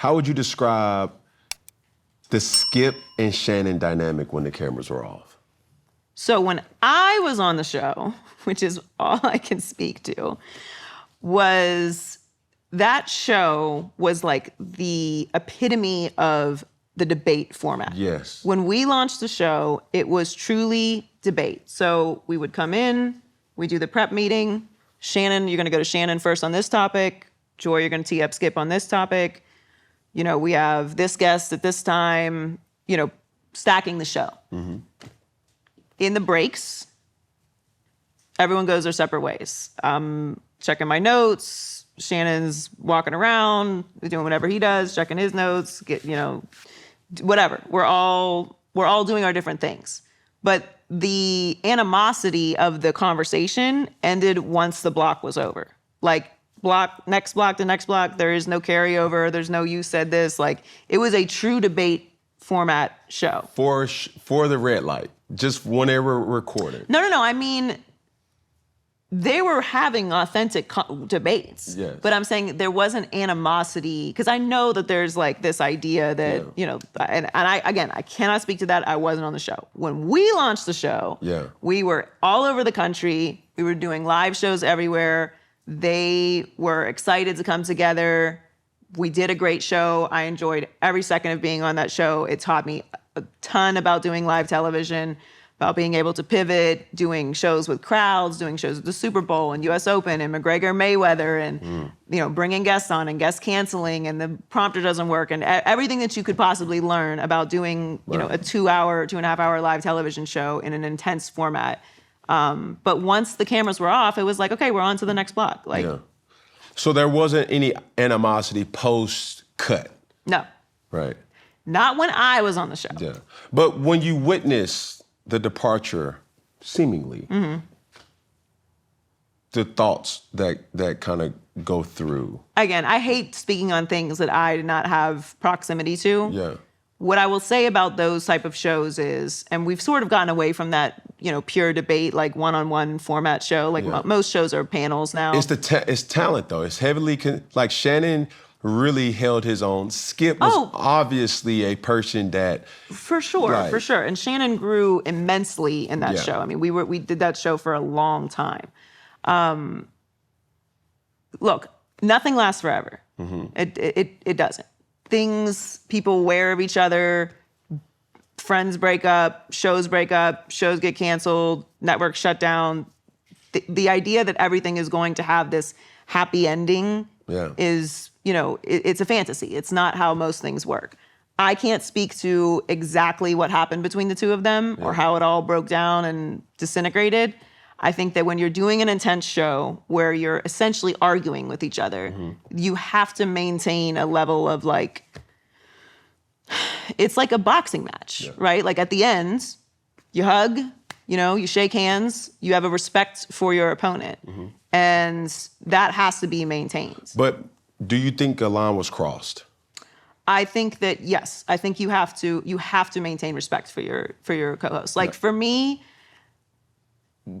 How would you describe the Skip and Shannon dynamic when the cameras were off? So when I was on the show, which is all I can speak to, was that show was like the epitome of the debate format. Yes. When we launched the show, it was truly debate. So we would come in, we do the prep meeting. Shannon, you're going to go to Shannon first on this topic. Joy, you're going to tee up Skip on this topic. You know, we have this guest at this time, you know, stacking the show. Mm-hmm. In the breaks, everyone goes their separate ways. I'm checking my notes. Shannon's walking around, doing whatever he does, checking his notes, whatever. We're all doing our different things. But the animosity of the conversation ended once the block was over. Like, next block to next block, there is no carryover, there's no you said this. Like, it was a true debate format show. For the red light, just when they were recorded. No. I mean, they were having authentic debates. Yes. But I'm saying there wasn't animosity, because I know that there's like this idea that, you know, and I cannot speak to that. I wasn't on the show. When we launched the show, we were all over the country. We were doing live shows everywhere. They were excited to come together. We did a great show. I enjoyed every second of being on that show. It taught me a ton about doing live television, about being able to pivot, doing shows with crowds, doing shows at the Super Bowl and US Open and McGregor Mayweather and, you know, bringing guests on and guests canceling and the prompter doesn't work and everything that you could possibly learn about doing, you know, a 2.5 hour live television show in an intense format. But once the cameras were off, it was like, okay, we're on to the next block. Like, so there wasn't any animosity post-cut? No. Right. Not when I was on the show. Yeah. But when you witnessed the departure, seemingly, the thoughts that kind of go through. Again, I hate speaking on things that I did not have proximity to. Yeah. What I will say about those type of shows is, and we've sort of gotten away from that, you know, pure debate, like one-on-one format show. Like most shows are panels now. It's talent, though. It's heavily, like Shannon really held his own. Skip was obviously a person that... For sure. And Shannon grew immensely in that show. I mean, we did that show for a long time. Look, nothing lasts forever. It doesn't. People wear of each other, friends break up, shows get canceled, networks shut down. The idea that everything is going to have this happy ending is, you know, it's a fantasy. It's not how most things work. I can't speak to exactly what happened between the two of them or how it all broke down and disintegrated. I think that when you're doing an intense show where you're essentially arguing with each other, you have to maintain a level of like, it's like a boxing match, right? Like at the end, you hug, you know, you shake hands, you have a respect for your opponent. And that has to be maintained. But do you think a line was crossed? I think that, yes. I think you have to maintain respect for your co-host. Like for me,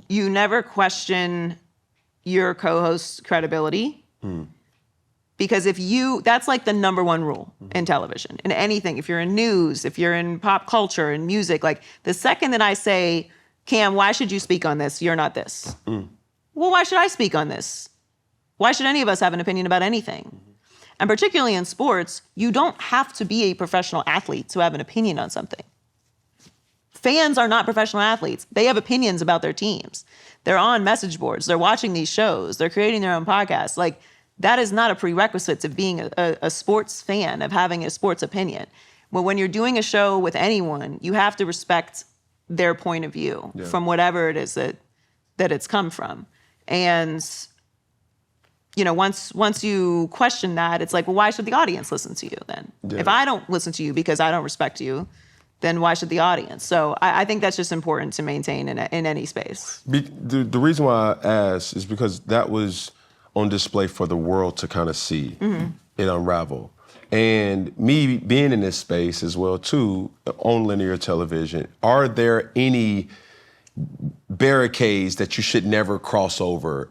you never question your co-host's credibility because that's like the number one rule in television, in anything. If you're in news, if you're in pop culture and music, like the second that I say, Cam, why should you speak on this? You're not this. Well, why should I speak on this? Why should any of us have an opinion about anything? And particularly in sports, you don't have to be a professional athlete to have an opinion on something. Fans are not professional athletes. They have opinions about their teams. They're on message boards. They're watching these shows. They're creating their own podcasts. Like, that is not a prerequisite to being a sports fan, of having a sports opinion. But when you're doing a show with anyone, you have to respect their point of view from whatever it is that it's come from. And, you know, once you question that, it's like, well, why should the audience listen to you then? Yeah. If I don't listen to you because I don't respect you, then why should the audience? So I think that's just important to maintain in any space. The reason why I asked is because that was on display for the world to kind of see it unravel. And me being in this space as well, too, on linear television, are there any barricades that you should never cross over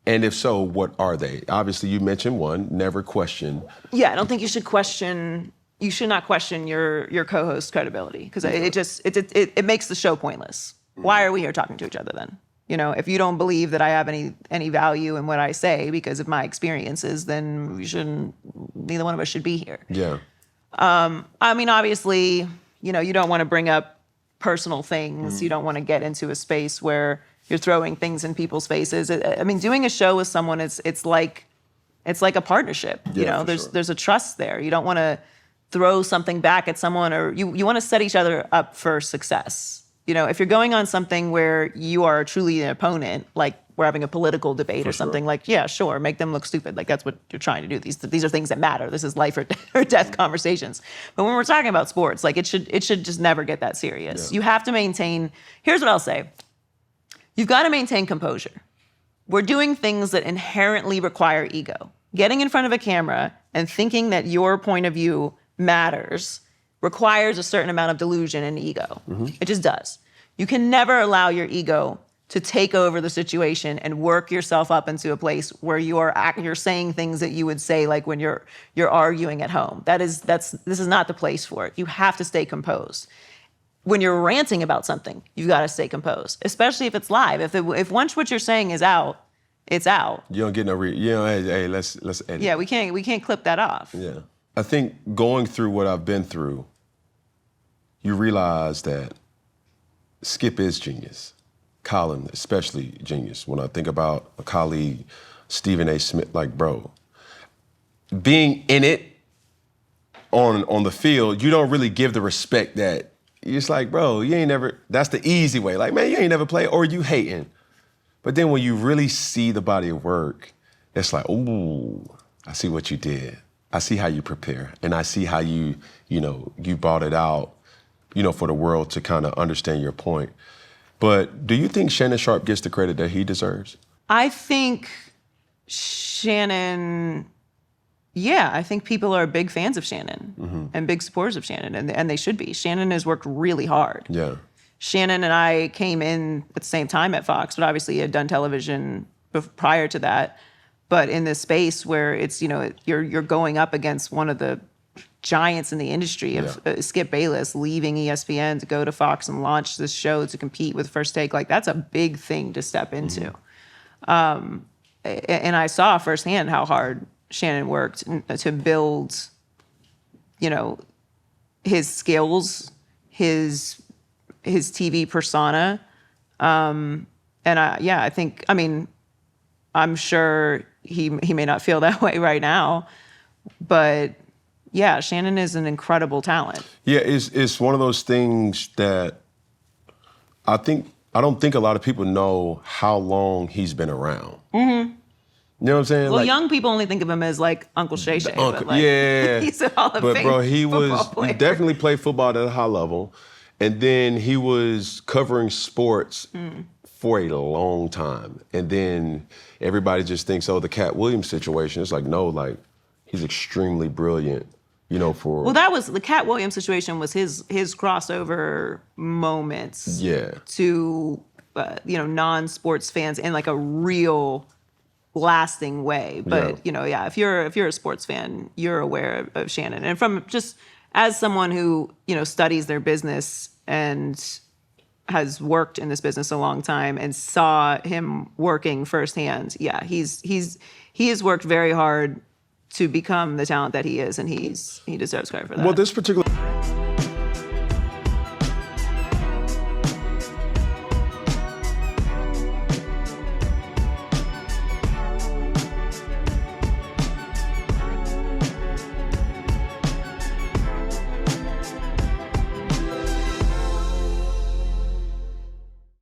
And if so, what are they? Obviously, you mentioned one, never question. Yeah, I don't think you should question. You should not question your co-host's credibility because it makes the show pointless. Why are we here talking to each other then? You know, if you don't believe that I have any value in what I say because of my experiences, then we shouldn't. Neither one of us should be here. Yeah. I mean, obviously, you know, you don't want to bring up personal things. You don't want to get into a space where you're throwing things in people's faces. I mean, doing a show with someone, it's like a partnership. You know, there's a trust there. You don't want to throw something back at someone, or you want to set each other up for success. You know, if you're going on something where you are truly an opponent, like we're having a political debate or something, like, yeah, sure, make them look stupid. Like, that's what you're trying to do. These are things that matter. This is life or death conversations. But when we're talking about sports, like, it should just never get that serious. You have to maintain, here's what I'll say. You've got to maintain composure. We're doing things that inherently require ego. Getting in front of a camera and thinking that your point of view matters requires a certain amount of delusion and ego. It just does. You can never allow your ego to take over the situation and work yourself up into a place where you're saying things that you would say like when you're arguing at home. This is not the place for it. You have to stay composed. When you're ranting about something, you've got to stay composed, especially if it's live. If once what you're saying is out, it's out. You don't get no hey, let's edit. Yeah, we can't clip that off. Yeah. I think going through what I've been through, you realize that Skip is genius. Colin, especially genius. When I think about a colleague, Stephen A. Smith, like, bro, being in it on the field, you don't really give the respect that you're just like, bro, you ain't never, that's the easy way. Like, man, you ain't never played, or you hating. But then when you really see the body of work, it's like, ooh, I see what you did. I see how you prepare. And I see how you brought it out, for the world to kind of understand your point. But do you think Shannon Sharpe gets the credit that he deserves? I think Shannon, I think people are big fans of Shannon and big supporters of Shannon, and they should be. Shannon has worked really hard. Yeah. Shannon and I came in at the same time at Fox, but obviously had done television prior to that. But in this space where it's, you're going up against one of the giants in the industry of Skip Bayless leaving ESPN to go to Fox and launch this show to compete with First Take, like that's a big thing to step into. And I saw firsthand how hard Shannon worked to build, his skills, his TV persona. And I think, I'm sure he may not feel that way right now, but yeah, Shannon is an incredible talent. Yeah, it's one of those things that I don't think a lot of people know how long he's been around. You know what I'm saying? Well, young people only think of him as like Uncle Shay Shay. Uncle, but he's a Hall of Fame. But bro, he player. definitely played football at a high level. And then he was covering sports for a long time. And then everybody just thinks, the Cat Williams situation. It's like, no, like he's extremely brilliant. Well, that was the Cat Williams situation was his crossover moments to non-sports fans in like a real lasting way. But if you're a sports fan, you're aware of Shannon. And from just as someone who studies their business and has worked in this business a long time and saw him working firsthand, he has worked very hard to become the talent that he is, and he deserves credit for that. Well, this particular